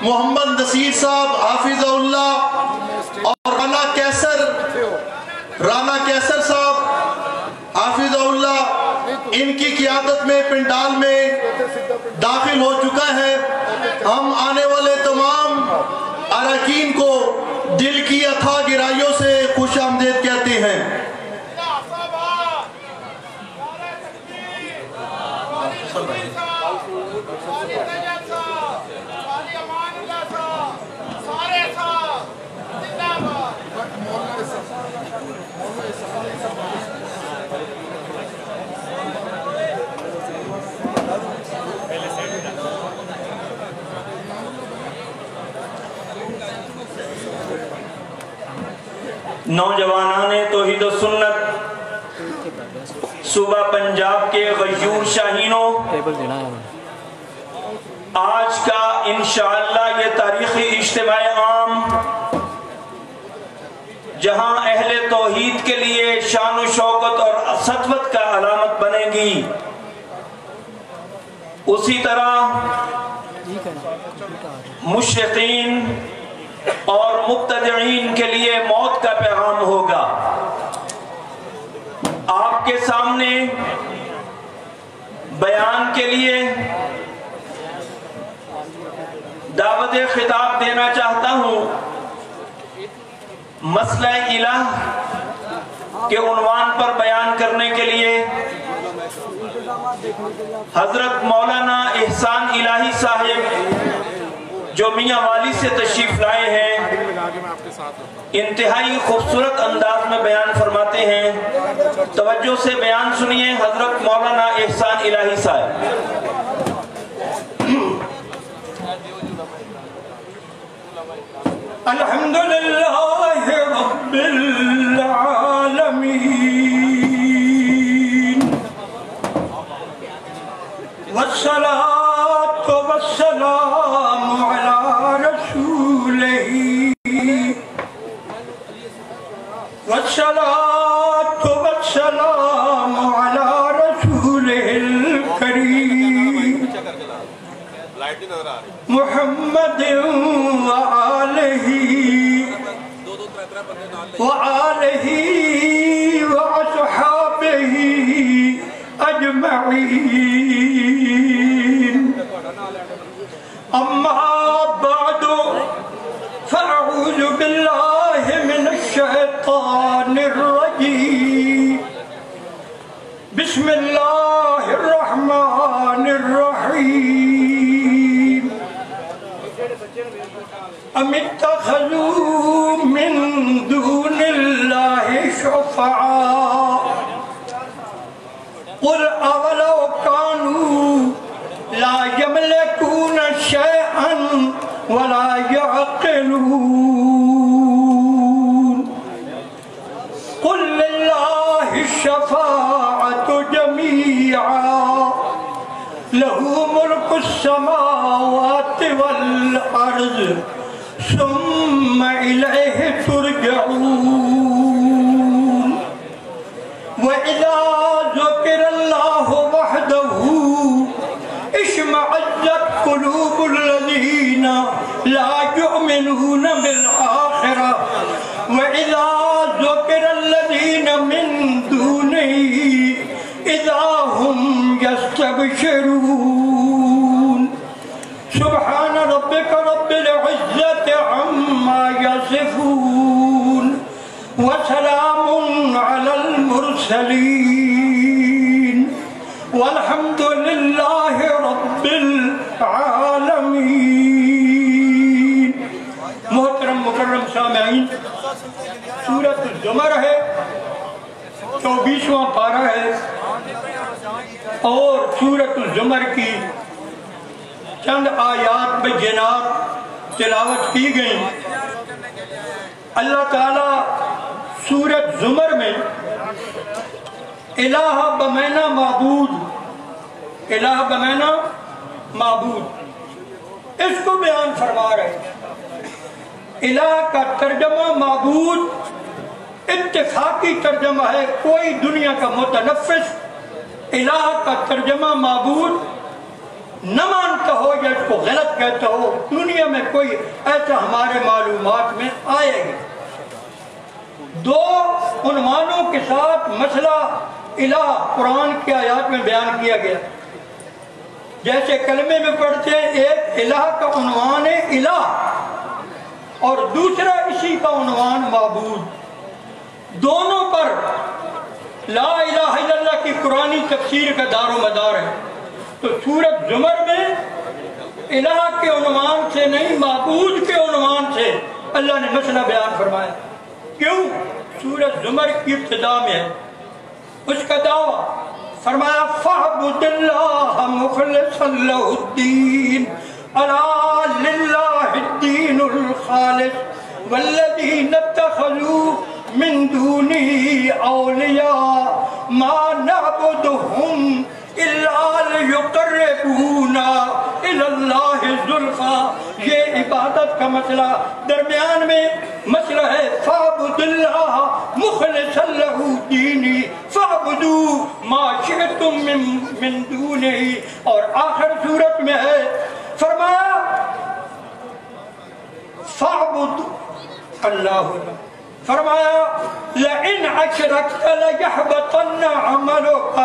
محمد نصیر صاحب حافظ اللہ اور رانا کیسر صاحب حافظ اللہ، ان کی قیادت میں پنڈال میں داخل ہو چکا ہے۔ ہم آنے والے تمام اراکین کو دل کی اتھاہ گہرائیوں سے خوش آمدید کہتے ہیں۔ نوجوانان توحید و سنت صوبہ پنجاب کے غیور شاہینوں، آج کا انشاءاللہ یہ تاریخی اجتماع عام جہاں اہل توحید کے لیے شان و شوکت اور سطوت کا علامت بنے گی، اسی طرح مشرقین اور مبتدعین کے لیے موت کا پیغام ہوگا۔ آپ کے سامنے بیان کے لیے دعوت خطاب دینا چاہتا ہوں۔ مسئلہ الہ کے عنوان پر بیان کرنے کے لیے حضرت مولانا احسان الہی صاحب جو میاں والی سے تشریف لائے ہیں، انتہائی خوبصورت انداز میں بیان فرماتے ہیں۔ توجہ سے بیان سنیے حضرت مولانا احسان الہی صاحب۔ الحمدللہ رب العالمین والصلاة والسلام على رسوله والصلاة والسلام على رسوله الكريم محمد وآلہ وأصحابه أجمعين۔ أما بعد فأعوذ بالله من الشيطان الرجيم، بسم الله الرحمن الرحيم۔ أم اتخذوا من دون الله شفعاء قل أولو كانوا لا يملكون شيئا ولا يعقلون قل لله الشفاعة جميعا له ملك السماوات والأرض ثم إليه ترجعون وإذا ذكر الله وحده اشمئزت قلوب الذين لا يؤمنون بالآخرة وإذا ذكر الذين من دونه إذا هم يستبشرون سبحان ربك رب العزة عما يصفون وسلام على المرسلين والحمد لله رب العالمين۔ محترم مکرم سامعین، سورۃ الزمر ہے، 24واں پارہ ہے، اور سورۃ الزمر کی چند آیات بجنات تلاوت کی گئیں۔ اللہ تعالیٰ سورۃ زمر میں الہ بمعنی معبود، الہ بمعنی معبود اس کو بیان فرما رہے ہیں۔ الہ کا ترجمہ معبود اتفاقی ترجمہ ہے، کوئی دنیا کا متنفس الہ کا ترجمہ معبود نہ مانتا ہو یا اس کو غلط کہتا ہو، دنیا میں کوئی ایسا ہمارے معلومات میں آئے گا۔ دو عنوانوں کے ساتھ مسئلہ الہ قرآن کی آیات میں بیان کیا گیا، جیسے کلمے میں پڑھتے ہیں ایک الہ کا عنوان ہے الہ، اور دوسرا اسی کا عنوان معبود۔ دونوں پر لا الہ الا اللہ کی قرآنی تفسیر کا دار و مدار ہے۔ تو سورۃ زمر میں الہ کے عنوان سے نہیں، معبود کے عنوان سے اللہ نے مسئلہ بیان فرمایا۔ کیوں؟ سورۃ زمر کی ابتدا میں ہے اس کا دعویٰ، فرمایا فَاعْبُدِ اللَّهَ مُخْلِصًا لَهُ الدِّينَ أَلَا لِلَّهِ الدِّينُ الْخَالِصُ وَالَّذِينَ اتَّخَذُوا مِن دُونِهِ أَوْلِيَاءَ مَا نَعْبُدُهُمْ إِلَّا لِيُقَرِّبُونَا إِلَى اللَّهِ زُلْفَىٰ۔ یہ عبادت کا مسئلہ درمیان میں مسئلہ ہے فَاعْبُدِ اللَّهَ مُخْلِصًا لَهُ الدِّينَ فَاعْبُدُوا مَا شِئْتُم مِّن دُونِهِ۔ اور آخر سورت میں ہے فرمایا فَاعْبُدُ اللَّهُ، فرمایا لَئِنْ أَشْرَكْتَ لَيَحْبَطَنَّ عَمَلُكَ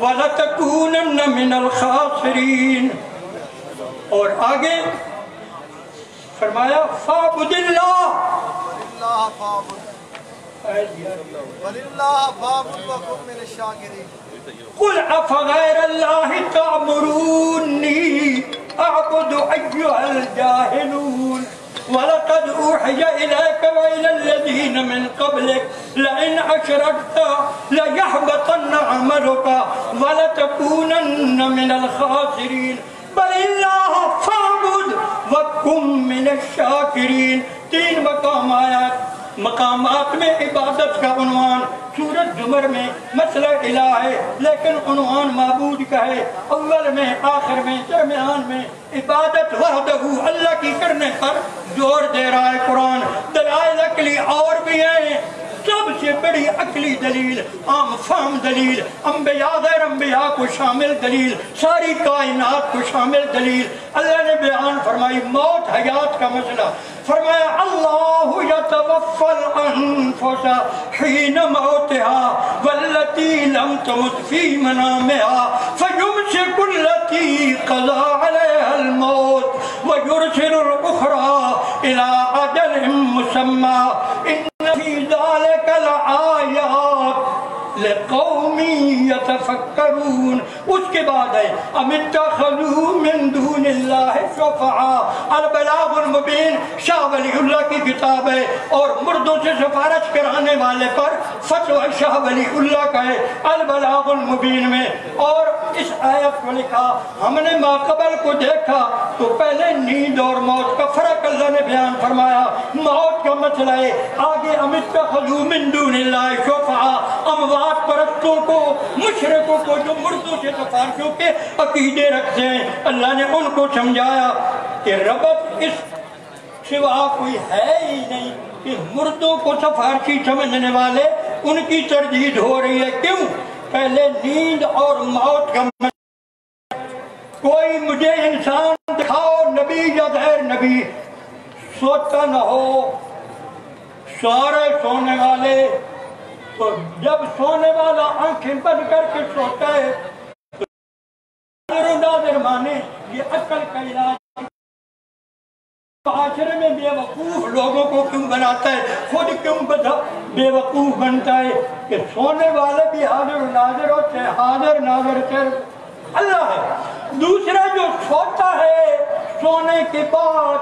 وَلَتَكُونَنَّ مِنَ الْخَاسِرِينَ۔ اور آگے فرمایا فَاعْبُدِ اللَّهَ قُلْ أَفَغَيْرَ اللَّهِ تَعْبُدُونِّي أَعْبُدُ أَيُّهَا الْجَاهِلُونَ وَلَقَدْ أُوحِيَ إِلَيْكَ وَإِلَى الَّذِينَ مِن قَبْلِكَ لَئِنْ أَشْرَكْتَ لَيَحْبَطَنَّ عَمَلُكَ وَلَتَكُونَنَّ مِنَ الْخَاسِرِينَ بَلِ اللَّهَ فَاعْبُدْ وَكُن مِّنَ الشَّاكِرِينَ۔ تین مقامات میں عبادت کا عنوان سورۃ زمر میں مسئلہ الہ ہے، لیکن عنوان معبود کا ہے۔ اول میں، آخر میں، درمیان میں عبادت وحدہ اللہ کی کرنے پر زور دے رہا ہے قرآن۔ دلائل عقلی اور بھی ہیں، سب سے بڑی عقلی دلیل، عام فہم دلیل، انبیاء غیر انبیاء کو شامل دلیل، ساری کائنات کو شامل دلیل اللہ نے بیان فرمائی۔ موت حیات کا مسئلہ فرمایا اللہ یتوفی الانفس حین موتها واللتی لم تمت فی منامها فیمسک التی قضى علیها الموت ویرسل الاخرى الى اجل مسمى ان فی ذلک لآیات لقوم یتفکرون۔ اس کے بعد ہے ام اتخذوا من دون اللہ شفعاء۔ البلاغ المبین شاہ ولی اللہ کی کتاب ہے، اور مردوں سے سفارش کرانے والے پر فتویٰ شاہ ولی اللہ کا ہے البلاغ المبین میں۔ اور اس آیت کو لکھا، ہم نے ماقبل کو دیکھا تو پہلے نیند اور موت کا فرق اللہ نے بیان فرمایا، موت کا مسئلہ ہے۔ آگے ام اتخذوا من دون اللہ شفعاء، اموات پرستوں کو، مشرکوں کو جو مردوں سے سفارشوں کے عقیدے رکھتے ہیں، اللہ نے ان کو سمجھایا کہ ربط اس سوا کوئی ہے ہی نہیں، کہ مردوں کو سفارشی سمجھنے والے ان کی تردید ہو رہی ہے۔ کیوں؟ پہلے نیند اور موت کا مسئلہ۔ کوئی مجھے انسان دکھاؤ نبی یا غیر نبی سوتا نہ ہو، سارے سونے والے، تو جب سونے والا آنکھیں بند کر کے سوتا ہے تو ناظر مانے یہ عقل کا علاج۔ معاشرے میں بے وقوف لوگوں کو کیوں بناتا ہے، خود کیوں بے وقوف بنتا ہے کہ سونے والے بھی حاضر ناظر ہوتے ہیں، حاضر ناظر صرف اللہ ہے۔ دوسرا جو سوتا ہے سونے کے بعد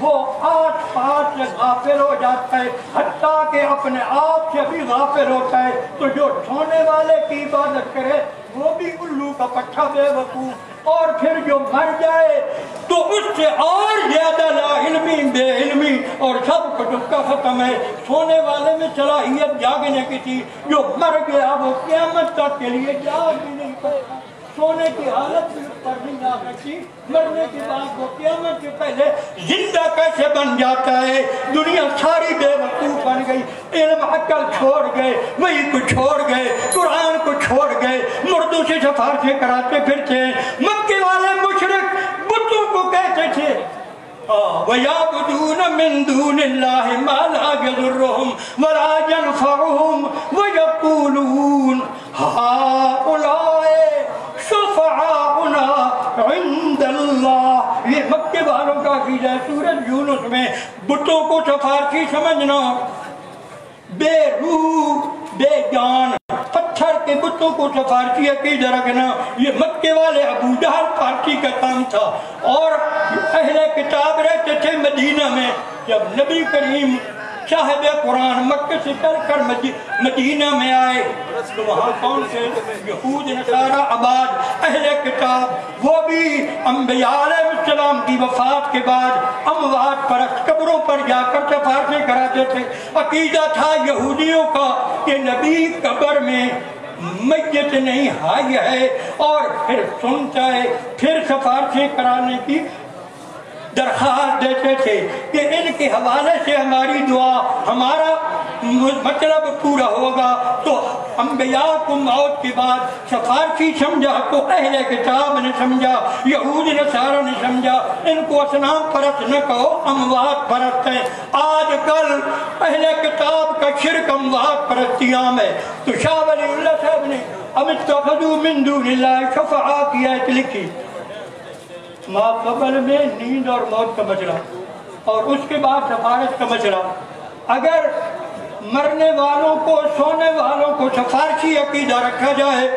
وہ آس پاس سے غافل ہو جاتا ہے، حتیٰ کہ اپنے آپ سے بھی غافل ہوتا ہے۔ تو جو سونے والے کی عبادت کرے وہ بھی الو کا پٹھا بے وقوف، اور پھر جو مر جائے تو اس سے اور زیادہ لا علمی بے علمی اور سب کچھ کا ختم ہے۔ سونے والے میں صلاحیت جاگنے کی تھی، جو مر گیا وہ قیامت تک کے لیے جاگ بھی نہیں پائے گا۔ سونے کی حالت بھی اس پر نہیں آ سکتی، مرنے کے بعد وہ قیامت کے پہلے زندہ کیسے بن جاتا ہے۔ دنیا ساری بے وقوف بن گئی، علم عقل چھوڑ گئے، وحی کو چھوڑ گئے، قرآن کو چھوڑ گئے، مردوں سے سفارشیں کراتے پھرتے ہیں۔ مکے والے مشرک بتوں کو کہہ وَيَعْبُدُونَ مِن دُونِ اللَّهِ مَا لَا يَضُرُّهُمْ وَلَا يَنفَعُهُمْ وَيَقُولُونَ هَؤُلَاءِ شُفَعَاؤُنَا عِندَ اللَّهِ. یہ مکے والوں کا عقیدہ ہے. سورۃ یونس میں بتوں کو سفارشی سمجھنا، بے روح بے جان پتھر کے بتوں کو سفارشی عقیدہ رکھنا، یہ مکے والے ابو جہل پارٹی کا کام تھا. اور اہل کتاب رہتے تھے مدینہ میں. جب نبی کریم صاحب قرآن مکہ سے چل کر مدینہ میں آئے تو وہاں کون سے یہود نصارہ آباد اہل کتاب، وہ بھی انبیاء علیہ السلام کی وفات کے بعد اموات پرست قبروں پر جا کر سفارشیں کراتے تھے. عقیدہ تھا یہودیوں کا کہ نبی قبر میں میت نہیں حی ہے، اور پھر سنتا ہے، پھر سفارشیں کرانے کی درخواست دیتے تھے کہ ان کے حوالے سے ہماری دعا، ہمارا مطلب پورا ہوگا. تو انبیاء کو موت کے بعد سفارشی سمجھا تو اہل کتاب نے سمجھا، یہود نصارہ نے سمجھا ان کو اصنام پرست نہ کہو، اموات پرست ہیں. آج کل اہل کتاب کا شرک اموات پرستی عام ہے. تو شاہ ولی اللہ صاحب نے ام اتخذوا من دون اللہ شفعاء کی آیت لکھی. ما قبل میں نیند اور موت کا مسئلہ اور اس کے بعد سفارش کا مسئلہ. اگر مرنے والوں کو، سونے والوں کو سفارشی عقیدہ رکھا جائے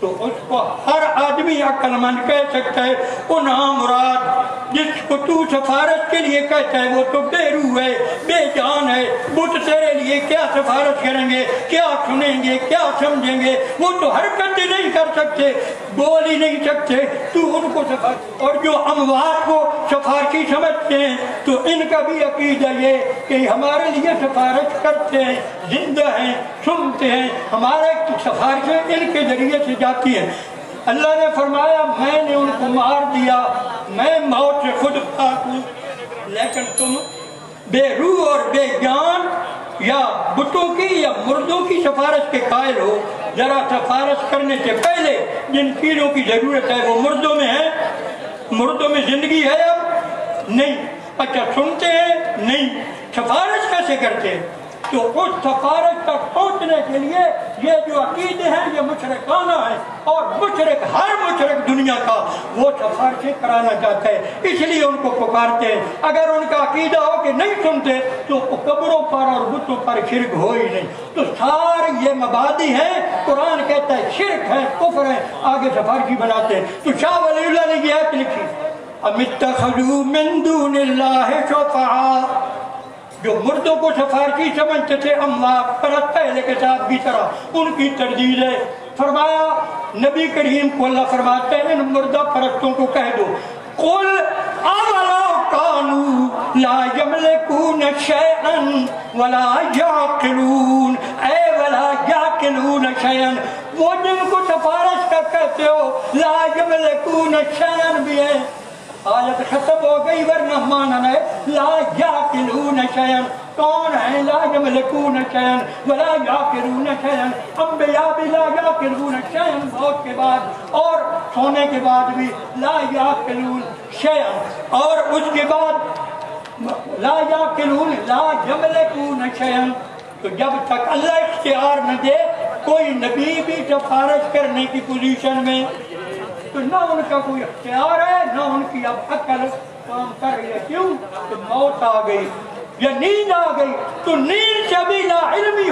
تو اس کو ہر آدمی عقل مند کہہ سکتا ہے وہ نامراد جس کو تو سفارش کے لیے کہتا ہے وہ تو بے روح ہے، بے جان ہے. بت تیرے لیے کیا سفارش کریں گے، کیا سنیں گے، کیا سمجھیں گے؟ وہ تو حرکت نہیں کر سکتے، بول ہی نہیں سکتے، تو ان کو سفارش. اور جو اموات کو سفارشی سمجھتے ہیں تو ان کا بھی عقیدہ یہ کہ ہمارے لیے سفارش کرتے ہیں، زندہ ہیں، سنتے ہیں، ہمارے سفارشیں ان کے ذریعے سے جاتی ہیں. اللہ نے فرمایا میں نے ان کو مار دیا، میں موت سے خود پاک ہوں، لیکن تم بے روح اور بے جان یا بتوں کی یا مردوں کی سفارش کے قائل ہو. ذرا سفارش کرنے سے پہلے جن چیزوں کی ضرورت ہے وہ مردوں میں ہے. مردوں میں زندگی ہے اب نہیں. اچھا سنتے ہیں نہیں، سفارش کیسے کرتے ہیں؟ تو اس سفارش تک پہنچنے کے لیے یہ جو عقیدے ہیں یہ مشرکانہ ہے، اور مشرک ہر مشرک دنیا کا وہ سفارشیں کرانا چاہتا ہے، اس لیے ان کو پکارتے ہیں. اگر ان کا عقیدہ ہو کہ نہیں سنتے تو قبروں پر اور بتوں پر شرک ہو ہی نہیں. تو سارے یہ مبادی ہیں. قرآن کہتا ہے شرک ہے، کفر ہے، آگے سفارشی بناتے ہیں. تو شاہ ولی اللہ نے یہ آیت لکھی ام اتخذوا من دون اللہ شفعاء. جو مردوں کو سفارشی سمجھتے تھے اموات پرست اہل کتاب کی طرح، ان کی تردید ہے. فرمایا نبی کریم کو اللہ فرماتے ہیں ان مردہ پرستوں کو کہہ دو قل اولو کانوا لا یملکون شیئا ولا یعقلون، اے ولا یعقلون شیئا. وہ جن کو سفارش کا کہتے ہو لا یملکون شیئا بھی ہے، آیت ختم ہو گئی، ورنہ مانا ہے لا یعقلون شیئا. کون ہے لا یملکون شیئا ولا یعقلون شیئا؟ انبیاء بھی لا یعقلون شیئا موت کے بعد، اور سونے کے بعد بھی لا یعقلون شیئا، اور اس کے بعد لا یعقلون لا یملکون شیئا. تو جب تک اللہ اختیار نہ دے کوئی نبی بھی سفارش کرنے کی پوزیشن میں، تو نہ ان کا کوئی اختیار ہے نہ ان کی اب عقل کام کر رہی ہے. کیوں؟ کہ موت آ گئی یا نیند آ گئی. تو نیند سے بھی لا علمی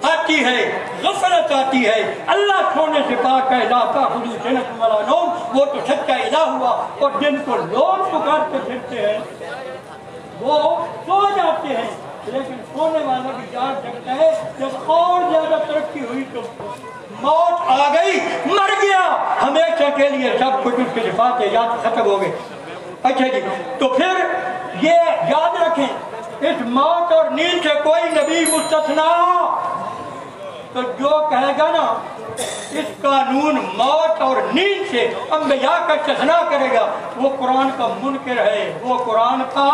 آتی ہے، غفلت آتی ہے. اللہ سونے سے پاک ہے، لا تأخذہ سنۃ ولا نوم، وہ تو سچا الہ ہوا. اور جن کو لوگ پکارتے پھرتے ہیں وہ سو جاتے ہیں، لیکن سونے والا بھی جاگ سکتا ہے. جب اور زیادہ ترقی ہوئی تو موت آ گئی، مر گیا ہمیشہ کے لیے، سب کچھ اس کے صفات یاد ختم ہو گئے. اچھا جی، تو پھر یہ یاد رکھیں اس موت اور نیند سے کوئی نبی مستثنا. تو جو کہے گا نا اس قانون موت اور نیند سے انبیاء کا استثناء کرے گا وہ قرآن کا منکر ہے، وہ قرآن کا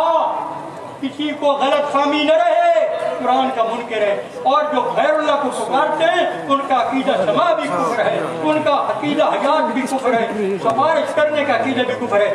کسی کو غلط فہمی نہ رہے، قرآن کا منکر ہے. اور جو غیر اللہ کو پکارتے ہیں ان کا عقیدہ سما بھی کفر ہے، ان کا عقیدہ حیات بھی کفر ہے، سفارش کرنے کا عقیدہ بھی کفر ہے.